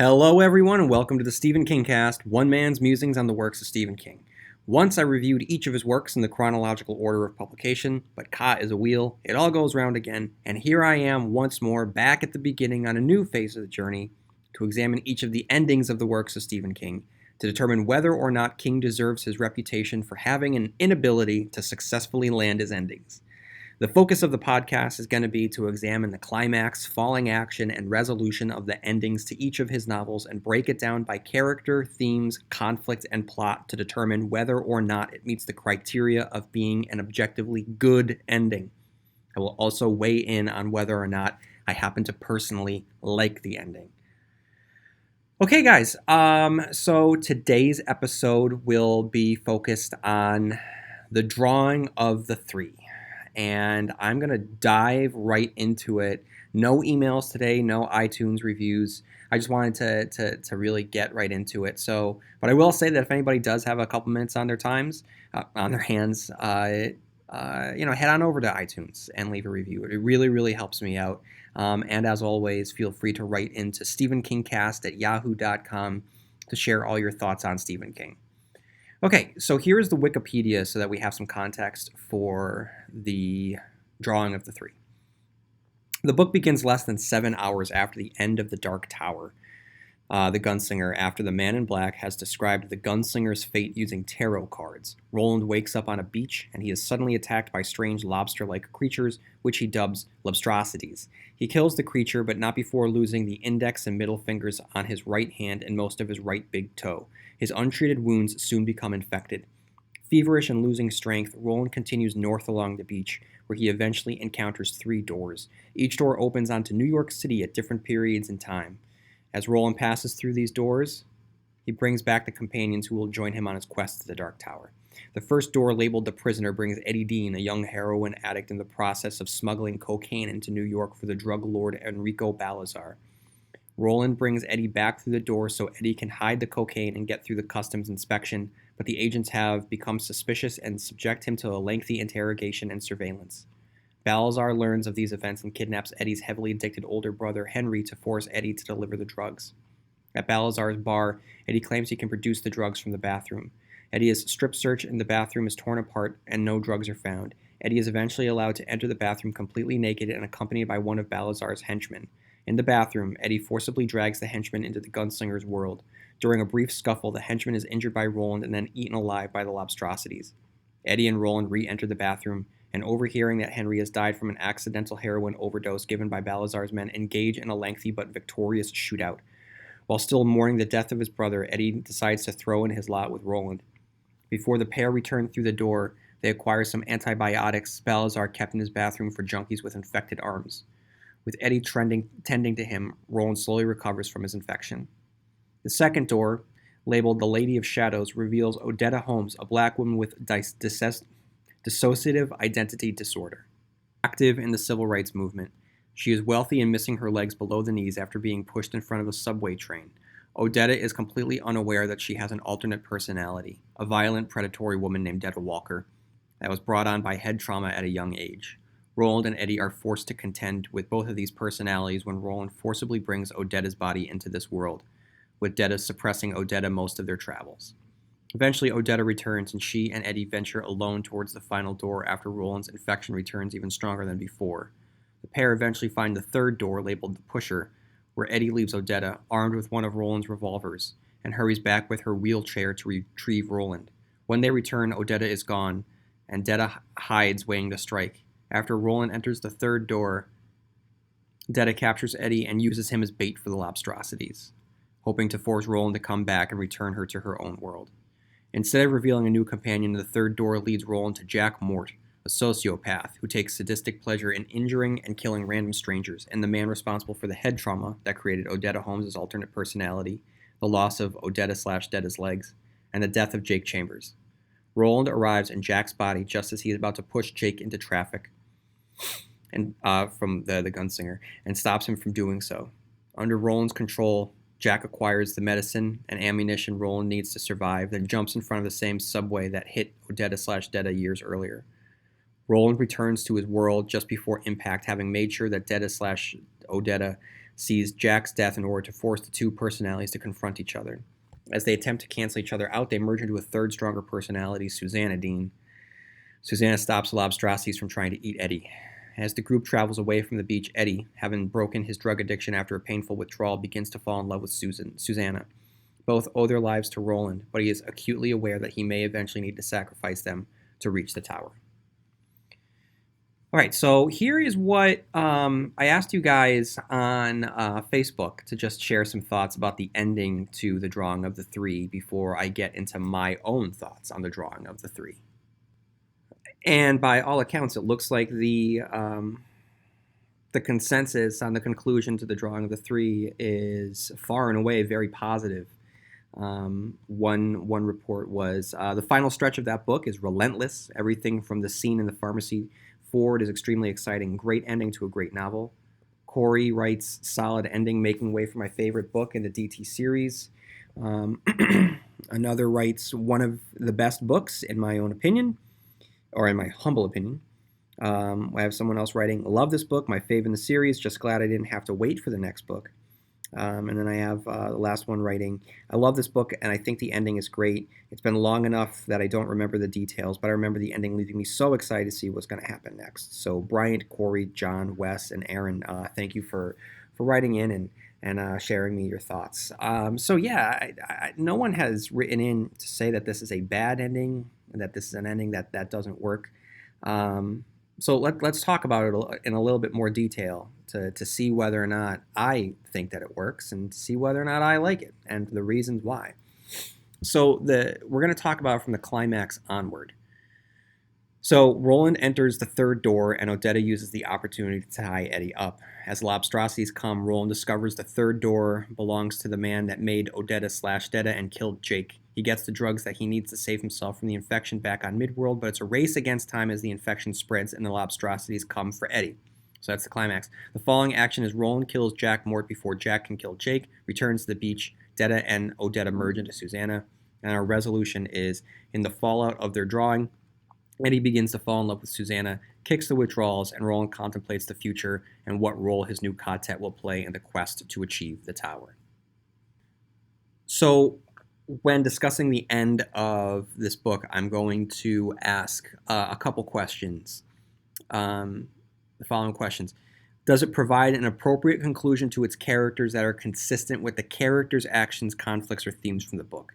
Hello, everyone, and welcome to the Stephen King Cast, one man's musings on the works of Stephen King. Once I reviewed each of his works in the chronological order of publication, but caught is a wheel, it all goes round again, and here I am once more back at the beginning on a new phase of the journey to examine each of the endings of the works of Stephen King, to determine whether or not King deserves his reputation for having an inability to successfully land his endings. The focus of the podcast is going to be to examine the climax, falling action, and resolution of the endings to each of his novels and break it down by character, themes, conflict, and plot to determine whether or not it meets the criteria of being an objectively good ending. I will also weigh in on whether or not I happen to personally like the ending. Okay, guys, so today's episode will be focused on the drawing of the three. And I'm going to dive right into it. No emails today, no iTunes reviews. I just wanted to really get right into it. But I will say that if anybody does have a couple minutes on their hands, head on over to iTunes and leave a review. It really, really helps me out. And as always, feel free to write into stephenkingcast@yahoo.com to share all your thoughts on Stephen King. Okay, so here's the Wikipedia so that we have some context for the drawing of the three. The book begins less than 7 hours after the end of The Dark Tower, the Gunslinger, after the Man in Black has described the Gunslinger's fate using tarot cards. Roland wakes up on a beach, and he is suddenly attacked by strange lobster-like creatures, which he dubs lobstrosities. He kills the creature, but not before losing the index and middle fingers on his right hand and most of his right big toe. His untreated wounds soon become infected. Feverish and losing strength, Roland continues north along the beach, where he eventually encounters 3 doors. Each door opens onto New York City at different periods in time. As Roland passes through these doors, he brings back the companions who will join him on his quest to the Dark Tower. The first door, labeled The Prisoner, brings Eddie Dean, a young heroin addict in the process of smuggling cocaine into New York for the drug lord Enrico Balazar. Roland brings Eddie back through the door so Eddie can hide the cocaine and get through the customs inspection, but the agents have become suspicious and subject him to a lengthy interrogation and surveillance. Balazar learns of these events and kidnaps Eddie's heavily addicted older brother Henry to force Eddie to deliver the drugs. At Balazar's bar, Eddie claims he can produce the drugs from the bathroom. Eddie is strip searched and the bathroom is torn apart and no drugs are found. Eddie is eventually allowed to enter the bathroom completely naked and accompanied by one of Balazar's henchmen. In the bathroom, Eddie forcibly drags the henchman into the gunslinger's world. During a brief scuffle, the henchman is injured by Roland and then eaten alive by the lobstrosities. Eddie and Roland re-enter the bathroom, and overhearing that Henry has died from an accidental heroin overdose given by Balazar's men, engage in a lengthy but victorious shootout. While still mourning the death of his brother, Eddie decides to throw in his lot with Roland. Before the pair return through the door, they acquire some antibiotics Balazar kept in his bathroom for junkies with infected arms. With Eddie tending to him, Roland slowly recovers from his infection. The second door, labeled The Lady of Shadows, reveals Odetta Holmes, a black woman with dissociative identity disorder. Active in the civil rights movement, she is wealthy and missing her legs below the knees after being pushed in front of a subway train. Odetta is completely unaware that she has an alternate personality, a violent, predatory woman named Detta Walker, that was brought on by head trauma at a young age. Roland and Eddie are forced to contend with both of these personalities when Roland forcibly brings Odetta's body into this world, with Detta suppressing Odetta most of their travels. Eventually, Odetta returns, and she and Eddie venture alone towards the final door after Roland's infection returns even stronger than before. The pair eventually find the third door, labeled The Pusher, where Eddie leaves Odetta, armed with one of Roland's revolvers, and hurries back with her wheelchair to retrieve Roland. When they return, Odetta is gone, and Detta hides, waiting to strike. After Roland enters the third door, Detta captures Eddie and uses him as bait for the lobstrosities, hoping to force Roland to come back and return her to her own world. Instead of revealing a new companion, the third door leads Roland to Jack Mort, a sociopath who takes sadistic pleasure in injuring and killing random strangers, and the man responsible for the head trauma that created Odetta Holmes' alternate personality, the loss of Odetta/Detta's legs, and the death of Jake Chambers. Roland arrives in Jack's body just as he is about to push Jake into traffic and from the gunslinger, and stops him from doing so. Under Roland's control, Jack acquires the medicine and ammunition Roland needs to survive, then jumps in front of the same subway that hit Odetta/Detta years earlier. Roland returns to his world just before impact, having made sure that Detta/Odetta sees Jack's death in order to force the two personalities to confront each other. As they attempt to cancel each other out, they merge into a third, stronger personality, Susanna Dean. Susanna stops the Lobstrosities from trying to eat Eddie. As the group travels away from the beach, Eddie, having broken his drug addiction after a painful withdrawal, begins to fall in love with Susanna. Both owe their lives to Roland, but he is acutely aware that he may eventually need to sacrifice them to reach the tower. All right, so here is what I asked you guys on Facebook to just share some thoughts about the ending to the drawing of the three before I get into my own thoughts on the drawing of the three. And by all accounts, it looks like the consensus on the conclusion to the drawing of the three is far and away very positive. One report was the final stretch of that book is relentless. Everything from the scene in the pharmacy forward is extremely exciting. Great ending to a great novel. Corey writes, solid ending, making way for my favorite book in the DT series. Another writes, one of the best books in my own opinion, or in my humble opinion. I have someone else writing, love this book, my fave in the series, just glad I didn't have to wait for the next book. And then I have the last one writing, I love this book and I think the ending is great. It's been long enough that I don't remember the details, but I remember the ending leaving me so excited to see what's going to happen next. So Bryant, Corey, John, Wes, and Aaron, thank you for writing in and sharing me your thoughts. So yeah, no one has written in to say that this is a bad ending, and that this is an ending that doesn't work. So let's talk about it in a little bit more detail to see whether or not I think that it works and see whether or not I like it and the reasons why. So we're going to talk about it from the climax onward. So Roland enters the third door and Odetta uses the opportunity to tie Eddie up. As Lobstrosities come, Roland discovers the third door belongs to the man that made Odetta/Detta and killed Jake. He gets the drugs that he needs to save himself from the infection back on Midworld, but it's a race against time as the infection spreads and the Lobstrosities come for Eddie. So that's the climax. The following action is Roland kills Jack Mort before Jack can kill Jake, returns to the beach, Detta and Odetta merge into Susanna, and our resolution is, in the fallout of their drawing, Eddie begins to fall in love with Susanna, kicks the withdrawals, and Roland contemplates the future and what role his new quartet will play in the quest to achieve the tower. So when discussing the end of this book, I'm going to ask a couple questions. The following questions. Does it provide an appropriate conclusion to its characters that are consistent with the characters' actions, conflicts, or themes from the book?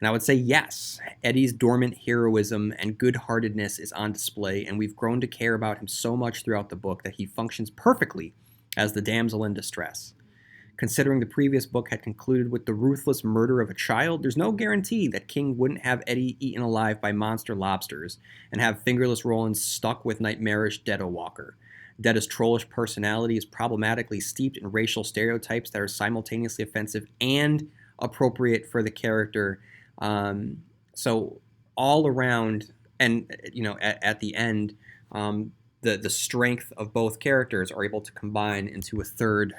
And I would say yes. Eddie's dormant heroism and good-heartedness is on display, and we've grown to care about him so much throughout the book that he functions perfectly as the damsel in distress. Considering the previous book had concluded with the ruthless murder of a child, there's no guarantee that King wouldn't have Eddie eaten alive by monster lobsters and have Fingerless Roland stuck with nightmarish Detta Walker. Detta's trollish personality is problematically steeped in racial stereotypes that are simultaneously offensive and appropriate for the character. So all around, and at the end, the strength of both characters are able to combine into a third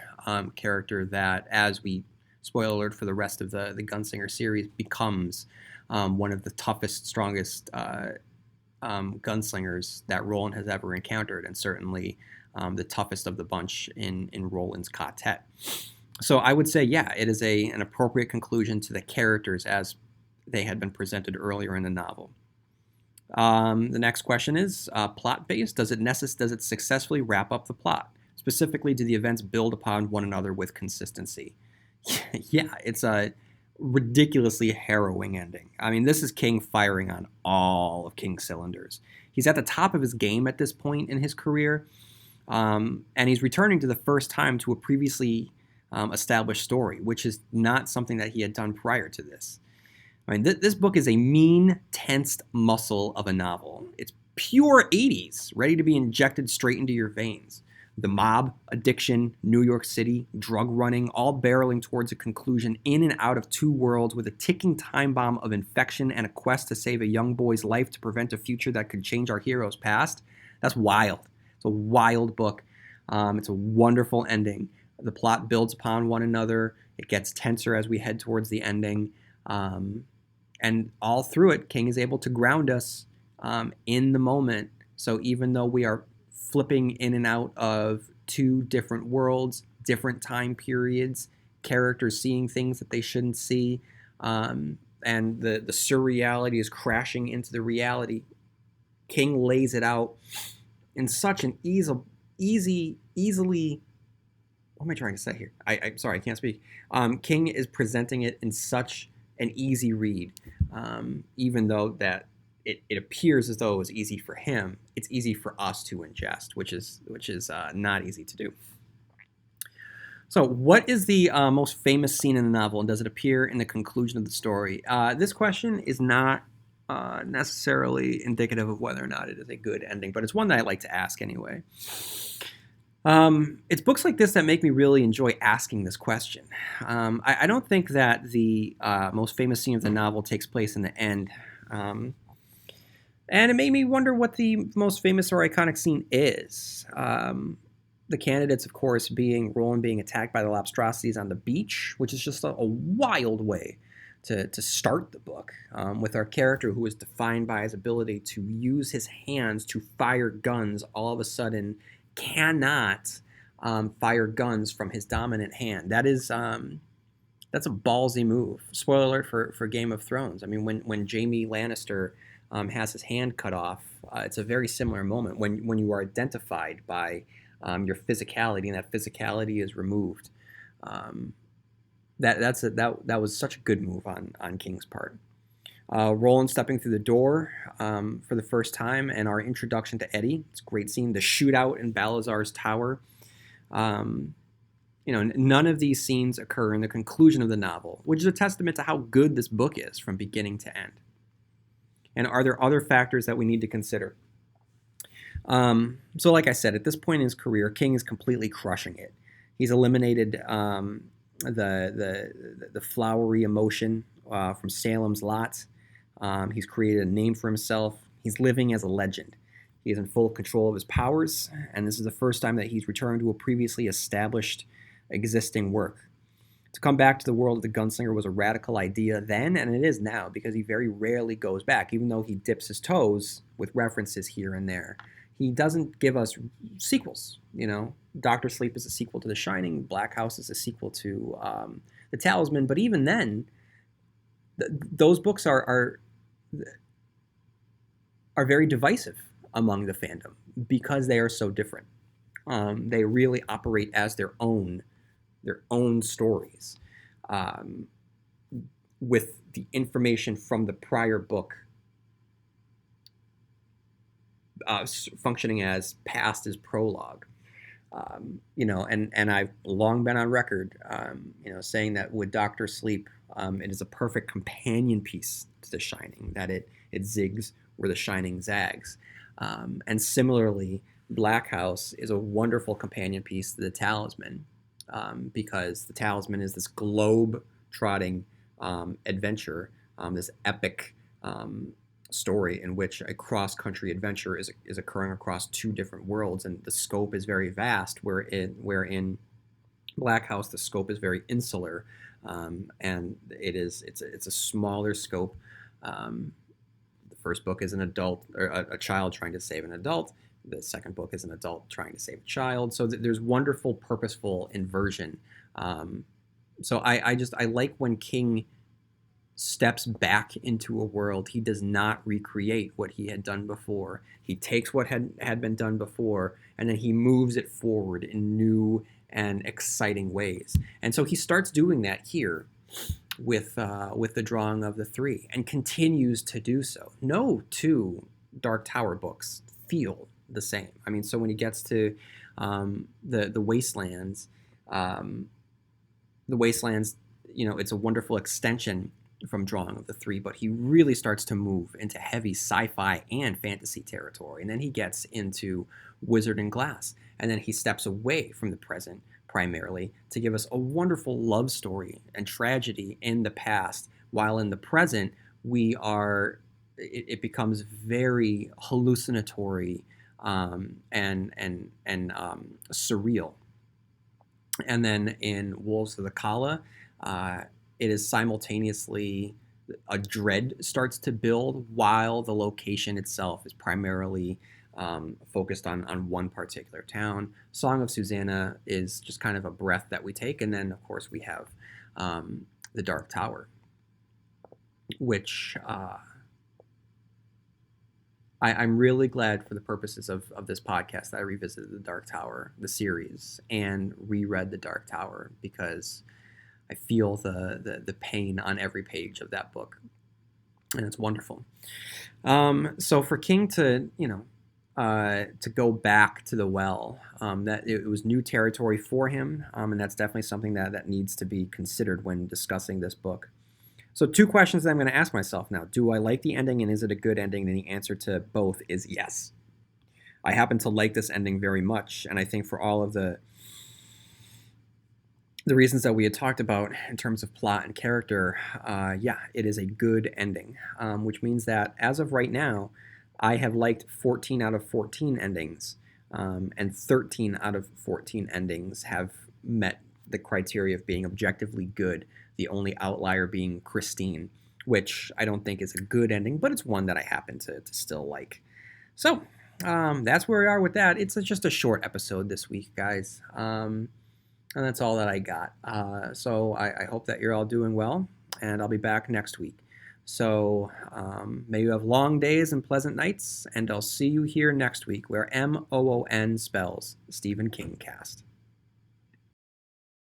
character that, as we spoiler alert for the rest of the Gunslinger series, becomes one of the toughest, strongest gunslingers that Roland has ever encountered, and certainly the toughest of the bunch in Roland's quartet. So I would say, yeah, it is an appropriate conclusion to the characters as they had been presented earlier in the novel. The next question is plot-based. Does it successfully wrap up the plot? Specifically, do the events build upon one another with consistency? Yeah, it's a ridiculously harrowing ending. I mean, this is King firing on all of King's cylinders. He's at the top of his game at this point in his career, and he's returning to the first time to a previously established story, which is not something that he had done prior to this. I mean, this book is a mean, tensed muscle of a novel. It's pure 80s, ready to be injected straight into your veins. The mob, addiction, New York City, drug running, all barreling towards a conclusion in and out of two worlds with a ticking time bomb of infection and a quest to save a young boy's life to prevent a future that could change our hero's past. That's wild. It's a wild book. It's a wonderful ending. The plot builds upon one another. It gets tenser as we head towards the ending. And all through it, King is able to ground us in the moment. So even though we are flipping in and out of two different worlds, different time periods, characters seeing things that they shouldn't see, and the surreality is crashing into the reality. King lays it out in such an easily. What am I trying to say here? I'm sorry, I can't speak. King is presenting it in such an easy read, even though that it appears as though it was easy for him. It's easy for us to ingest, which is not easy to do. So, what is the most famous scene in the novel, and does it appear in the conclusion of the story? This question is not necessarily indicative of whether or not it is a good ending, but it's one that I like to ask anyway. It's books like this that make me really enjoy asking this question. I don't think that the most famous scene of the novel takes place in the end. And it made me wonder what the most famous or iconic scene is. The candidates, of course, being Roland being attacked by the Lobstrosities on the beach, which is just a wild way to start the book, with our character who is defined by his ability to use his hands to fire guns, all of a sudden cannot fire guns from his dominant hand. That's a ballsy move. Spoiler alert for Game of Thrones. I mean, when Jaime Lannister has his hand cut off, it's a very similar moment when you are identified by your physicality, and that physicality is removed. That was such a good move on King's part. Roland stepping through the door for the first time, and our introduction to Eddie. It's a great scene. The shootout in Balazar's tower. None of these scenes occur in the conclusion of the novel, which is a testament to how good this book is from beginning to end. And are there other factors that we need to consider? So like I said, at this point in his career, King is completely crushing it. He's eliminated the flowery emotion from Salem's Lot. He's created a name for himself. He's living as a legend. He is in full control of his powers, and this is the first time that he's returned to a previously established existing work. To come back to the world of the gunslinger was a radical idea then, and it is now, because he very rarely goes back, even though he dips his toes with references here and there. He doesn't give us sequels. Doctor Sleep is a sequel to The Shining. Black House is a sequel to The Talisman. But even then, those books are very divisive among the fandom because they are so different. They really operate as their own stories, with the information from the prior book functioning as past as prologue. And I've long been on record, saying that with Doctor Sleep, it is a perfect companion piece to The Shining, that it zigs where The Shining zags. And similarly, Black House is a wonderful companion piece to The Talisman, because The Talisman is this globe-trotting adventure, this epic story in which a cross-country adventure is occurring across two different worlds, and the scope is very vast, where in Black House the scope is very insular, and it's a smaller scope. The first book is an adult, or a child trying to save an adult. The second book is an adult trying to save a child. So there's wonderful, purposeful inversion. So I like when King steps back into a world. He does not recreate what he had done before. He takes what had been done before, and then he moves it forward in new and exciting ways. And so he starts doing that here with the drawing of the three, and continues to do so. No two Dark Tower books feel the same. I mean, so when he gets to the Wastelands, it's a wonderful extension from drawing of the three, but he really starts to move into heavy sci-fi and fantasy territory. And then he gets into Wizard and Glass, and then he steps away from the present primarily to give us a wonderful love story and tragedy in the past, while in the present it becomes very hallucinatory and surreal. And then in Wolves of the Kala, it is simultaneously a dread starts to build, while the location itself is primarily focused on one particular town. Song of Susanna is just kind of a breath that we take, and then of course we have the Dark Tower, which I'm really glad for the purposes of this podcast that I revisited the Dark Tower, the series, and reread the Dark Tower, because I feel the pain on every page of that book, and it's wonderful. So for King to to go back to the well, that it was new territory for him, and that's definitely something that needs to be considered when discussing this book. So 2 questions that I'm going to ask myself now. Do I like the ending, and is it a good ending? And the answer to both is yes. I happen to like this ending very much, and I think for all of the reasons that we had talked about in terms of plot and character, yeah, it is a good ending, which means that as of right now, I have liked 14 out of 14 endings, and 13 out of 14 endings have met the criteria of being objectively good, the only outlier being Christine, which I don't think is a good ending, but it's one that I happen to still like. So that's where we are with that. It's just a short episode this week, guys. And that's all that I got. So I hope that you're all doing well, and I'll be back next week. So may you have long days and pleasant nights, and I'll see you here next week, where MOON spells Stephen King Cast.